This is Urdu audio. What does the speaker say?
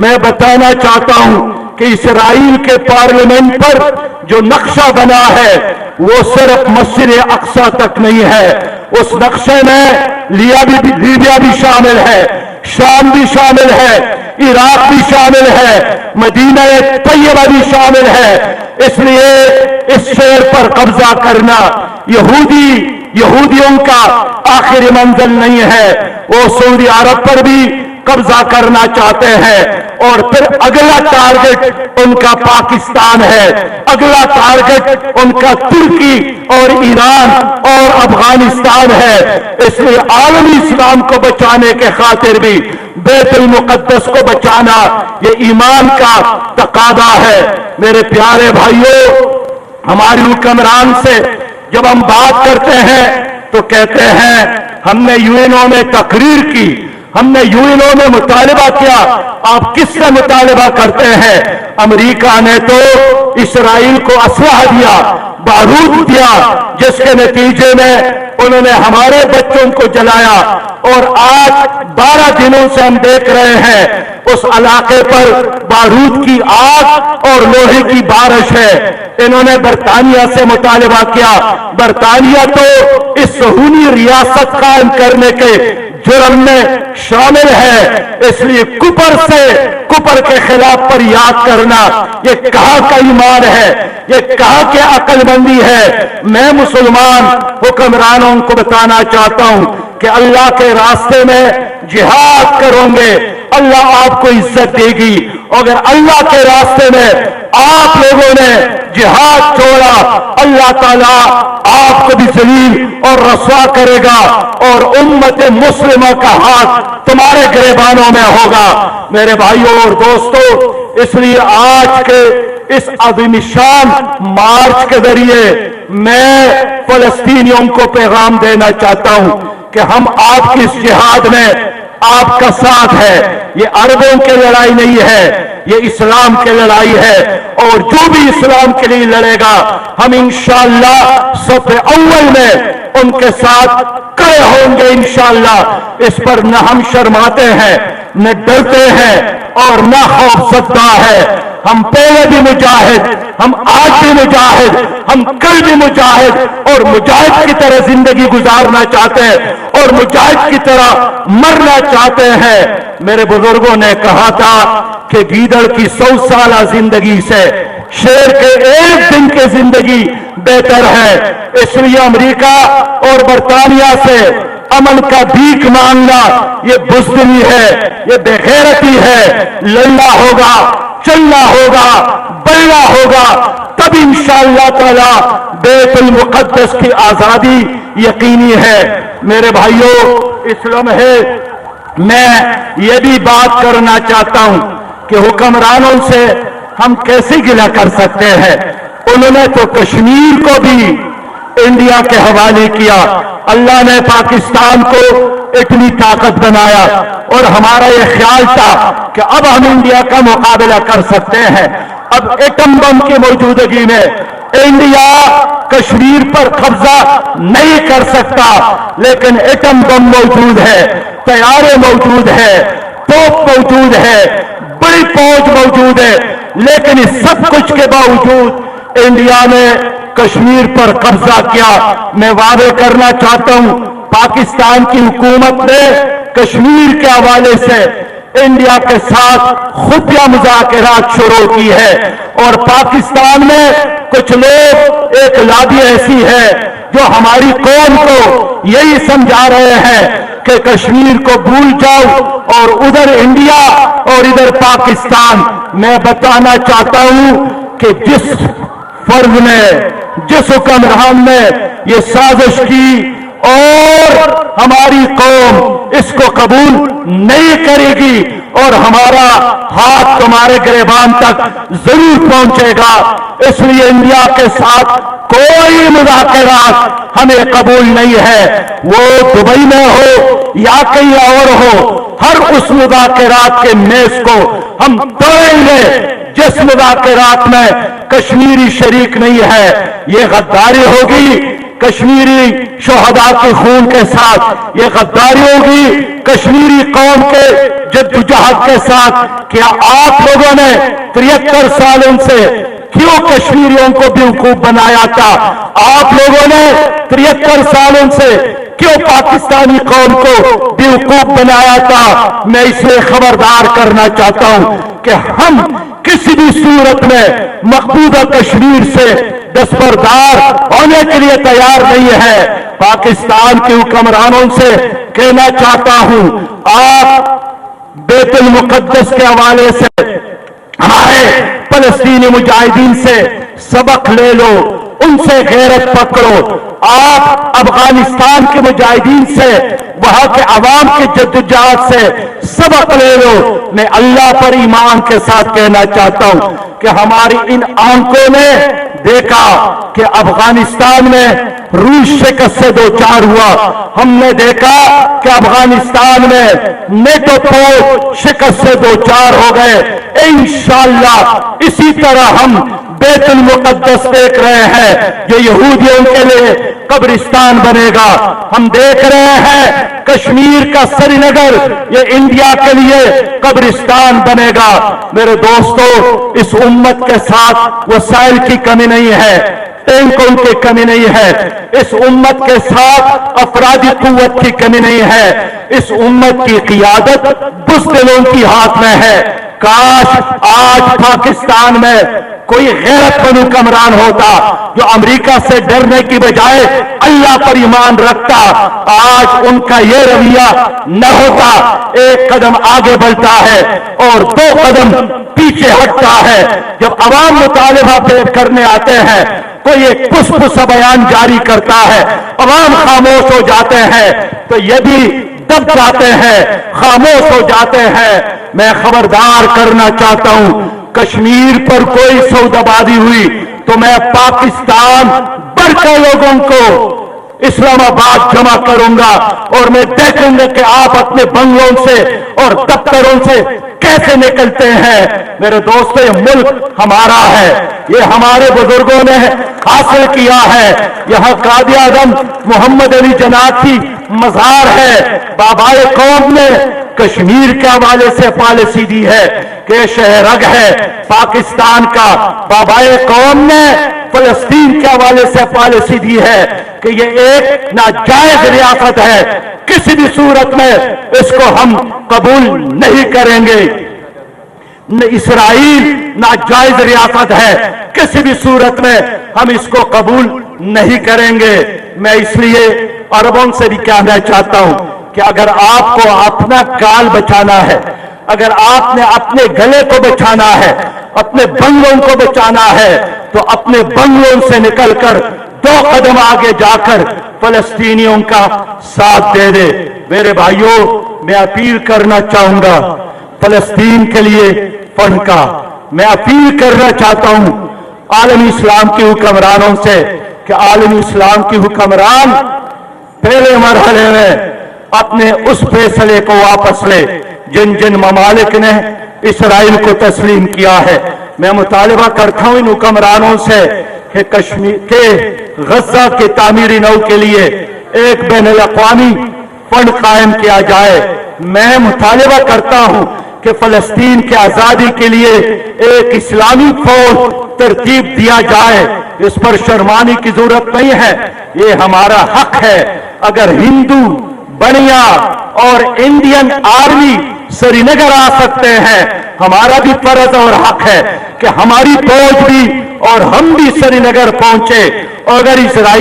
میں بتانا چاہتا ہوں کہ اسرائیل کے پارلیمنٹ پر جو نقشہ بنا ہے وہ صرف مسجد اقصی تک نہیں ہے، اس نقشے میں لیبیا بھی شامل ہے، شام بھی شامل ہے، عراق بھی شامل ہے، مدینہ طیبہ بھی شامل ہے۔ اس لیے اس شہر پر قبضہ کرنا یہودیوں کا آخری منزل نہیں ہے، وہ سعودی عرب پر بھی قبضہ کرنا چاہتے ہیں، اور پھر اگلا ٹارگٹ ان کا پاکستان ہے، اگلا ٹارگٹ ان کا ترکی اور ایران اور افغانستان ہے۔ اس لیے عالمی اسلام کو بچانے کے خاطر بھی بیت المقدس کو بچانا یہ ایمان کا تقاضا ہے۔ میرے پیارے بھائیوں، ہماری حکمران سے جب ہم بات کرتے ہیں تو کہتے ہیں ہم نے یو این او میں تقریر کی، ہم نے یو این او میں مطالبہ کیا۔ آپ کس سے مطالبہ کرتے ہیں؟ امریکہ نے تو اسرائیل کو اسلحہ دیا، بارود دیا، جس کے نتیجے میں انہوں نے ہمارے بچوں کو جلایا، اور آج 12 دنوں سے ہم دیکھ رہے ہیں اس علاقے پر بارود کی آگ اور لوہے کی بارش ہے۔ انہوں نے برطانیہ سے مطالبہ کیا، برطانیہ تو اس صہیونی ریاست قائم کرنے کے جرم میں شامل ہے۔ اس لیے کفر کے خلاف پر یاد کرنا یہ کہاں کا ایمان ہے، یہ کہاں کی عقل مندی ہے۔ میں مسلمان حکمرانوں کو بتانا چاہتا ہوں کہ اللہ کے راستے میں جہاد کرو گے، اللہ آپ کو عزت دے گی۔ اگر اللہ کے راستے میں آپ لوگوں نے جہاد چھوڑا، اللہ تعالیٰ آپ کو بھی ذلیل اور رسوا کرے گا، اور امت مسلمہ کا ہاتھ تمہارے گریبانوں میں ہوگا۔ میرے بھائیوں اور دوستوں، اس لیے آج کے اس عظیم شان مارچ کے ذریعے میں فلسطینیوں کو پیغام دینا چاہتا ہوں کہ ہم آپ کی اس جہاد میں آپ کا ساتھ ہے۔ یہ عربوں کی لڑائی نہیں ہے، یہ اسلام کی لڑائی ہے، اور جو بھی اسلام کے لیے لڑے گا ہم انشاءاللہ صف اول میں ان کے ساتھ کھڑے ہوں گے انشاءاللہ۔ اس پر نہ ہم شرماتے ہیں، نہ ڈرتے ہیں، اور نہ خوف زدہ ہے۔ ہم پہلے بھی مجاہد، ہم آج بھی مجاہد، ہم کل بھی مجاہد، اور مجاہد کی طرح زندگی گزارنا چاہتے ہیں، اور مجاہد کی طرح مرنا چاہتے ہیں۔ میرے بزرگوں نے کہا تھا کہ گیدڑ کی 100 سالہ زندگی سے شیر کے 1 دن کی زندگی بہتر ہے۔ اس لیے امریکہ اور برطانیہ سے امن کا بھیک مانگنا یہ بزدلی ہے، یہ بے غیرتی ہے۔ لڑنا ہوگا، چلنا ہوگا، بڑھنا ہوگا، تب انشاءاللہ تعالی بیت المقدس کی آزادی یقینی ہے۔ میرے بھائیوں، اس لمحے میں یہ بھی بات کرنا چاہتا ہوں کہ حکمرانوں سے ہم کیسے گلہ کر سکتے ہیں؟ انہوں نے تو کشمیر کو بھی انڈیا کے حوالے کیا۔ اللہ نے پاکستان کو اتنی طاقت بنایا، اور ہمارا یہ خیال تھا کہ اب ہم انڈیا کا مقابلہ کر سکتے ہیں۔ اب ایٹم بم کی موجودگی میں انڈیا کشمیر پر قبضہ نہیں کر سکتا، لیکن ایٹم بم موجود ہے، طیارے موجود ہے، توپ موجود ہے، بڑی فوج موجود ہے، لیکن اس سب کچھ کے باوجود انڈیا نے کشمیر پر قبضہ کیا۔ میں وعدے کرنا چاہتا ہوں پاکستان کی حکومت نے کشمیر کے حوالے سے انڈیا کے ساتھ خفیہ مذاکرات شروع کی ہے، اور پاکستان میں کچھ لوگ، ایک لابی ایسی ہے جو ہماری قوم کو یہی سمجھا رہے ہیں کہ کشمیر کو بھول جاؤ، اور ادھر انڈیا اور ادھر پاکستان۔ میں بتانا چاہتا ہوں کہ جس فرد نے، جس حکمران نے یہ سازش کی، اور ہماری قوم اس کو قبول نہیں کرے گی، اور ہمارا ہاتھ تمہارے گریبان تک ضرور پہنچے گا۔ اس لیے انڈیا کے ساتھ کوئی مذاکرات ہمیں قبول نہیں ہے، وہ دبئی میں ہو یا کہیں اور ہو۔ ہر اس مذاکرات کے میز کو ہم توڑیں گے جس مذاکرات میں کشمیری شریک نہیں ہے۔ یہ غداری ہوگی، کشمیری شہداء کے خون کے ساتھ یہ غداری ہوگی کشمیری قوم کے جدوجہد کے ساتھ؟ کیا آپ لوگوں نے 73 سالوں سے کیوں کشمیریوں کو بیوقوف بنایا تھا؟ آپ لوگوں نے 73 سالوں سے کیوں پاکستانی قوم کو بیوقوف بنایا تھا؟ میں اسے خبردار کرنا چاہتا ہوں کہ ہم کسی بھی صورت میں مقبوضہ کشمیر سے دستبردار ہونے کے لیے تیار نہیں ہے۔ پاکستان کے حکمرانوں سے کہنا چاہتا ہوں، آپ بیت المقدس کے حوالے سے ہمارے فلسطینی مجاہدین سے سبق لے لو، ان سے غیرت پکڑو۔ آپ افغانستان کے مجاہدین سے، وہاں کے عوام کے جدوجہد سے سبق لے لو۔ میں اللہ پر ایمان کے ساتھ کہنا چاہتا ہوں کہ ہماری ان آنکھوں نے دیکھا کہ افغانستان میں روس شکست سے دوچار ہوا، ہم نے دیکھا کہ افغانستان میں نیٹو فوج شکست سے دوچار ہو گئے۔ انشاءاللہ اسی طرح ہم بیت المقدس دیکھ رہے ہیں، یہ یہودیوں کے لیے قبرستان بنے گا۔ ہم دیکھ رہے ہیں کشمیر کا سری نگر یہ انڈیا کے لیے قبرستان بنے گا۔ میرے دوستو، اس امت کے ساتھ وسائل کی کمی نہیں ہے، ٹینکوں کی کمی نہیں ہے، اس امت کے ساتھ افرادی قوت کی کمی نہیں ہے، اس امت کی قیادت بزدلوں کی ہاتھ میں ہے۔ کاش آج پاکستان میں کوئی غیرت مند حکمران ہوتا جو امریکہ سے ڈرنے کی بجائے اللہ پر ایمان رکھتا، آج ان کا یہ رویہ نہ ہوتا۔ ایک قدم آگے بڑھتا ہے اور 2 قدم پیچھے ہٹتا ہے۔ جب عوام مطالبہ پیش کرنے آتے ہیں، کوئی ایک پس پس بیان جاری کرتا ہے، عوام خاموش ہو جاتے ہیں، تو یہ بھی دب جاتے ہیں، خاموش ہو جاتے ہیں۔ میں خبردار کرنا چاہتا ہوں، کشمیر پر کوئی سودابازی ہوئی تو میں پاکستان بھر کے لوگوں کو اسلام آباد جمع کروں گا اور میں دیکھوں گا کہ آپ اپنے بنگلوں سے اور دفتروں سے کیسے نکلتے ہیں۔ میرے دوستو، یہ ملک ہمارا ہے، یہ ہمارے بزرگوں نے حاصل کیا ہے۔ یہاں قائد اعظم محمد علی جناح کی مزار ہے۔ بابائے قوم نے کشمیر کے حوالے سے پالیسی دی ہے کہ شہرگ ہے پاکستان کا، بابائے قوم نے فلسطین کے حوالے سے پالیسی دی ہے کہ یہ ایک ناجائز ریاست ہے، کسی بھی صورت میں اس کو ہم قبول نہیں کریں گے۔ اسرائیل ناجائز ریاست ہے، کسی بھی صورت میں ہم اس کو قبول نہیں کریں گے۔ میں اس لیے عربوں سے بھی کہنا چاہتا ہوں کہ اگر آپ کو اپنا کال بچانا ہے، اگر آپ نے اپنے گلے کو بچانا ہے، اپنے بنگلوں کو بچانا ہے، تو اپنے بنگلوں سے نکل کر 2 قدم آگے جا کر فلسطینیوں کا ساتھ دے دے۔ میرے بھائیوں، میں اپیل کرنا چاہوں گا فلسطین کے لیے فنڈ کا، میں اپیل کرنا چاہتا ہوں عالمی اسلام کے حکمرانوں سے کہ عالمی اسلام کی حکمران پہلے مرحلے میں اپنے اس فیصلے کو واپس لے جن جن ممالک نے اسرائیل کو تسلیم کیا ہے۔ میں مطالبہ کرتا ہوں ان حکمرانوں سے کہ کشمیر کے غزہ کے تعمیری نو کے لیے ایک بین الاقوامی فنڈ قائم کیا جائے۔ میں مطالبہ کرتا ہوں کہ فلسطین کے آزادی کے لیے ایک اسلامی فوج ترتیب دیا جائے۔ اس پر شرمانے کی ضرورت نہیں ہے، یہ ہمارا حق ہے۔ اگر ہندو بنیا اور انڈین آرمی سری نگر آ سکتے ہیں، ہمارا بھی فرض اور حق ہے کہ ہماری فوج بھی اور ہم بھی سری نگر پہنچے۔ اور اگر اسرائیل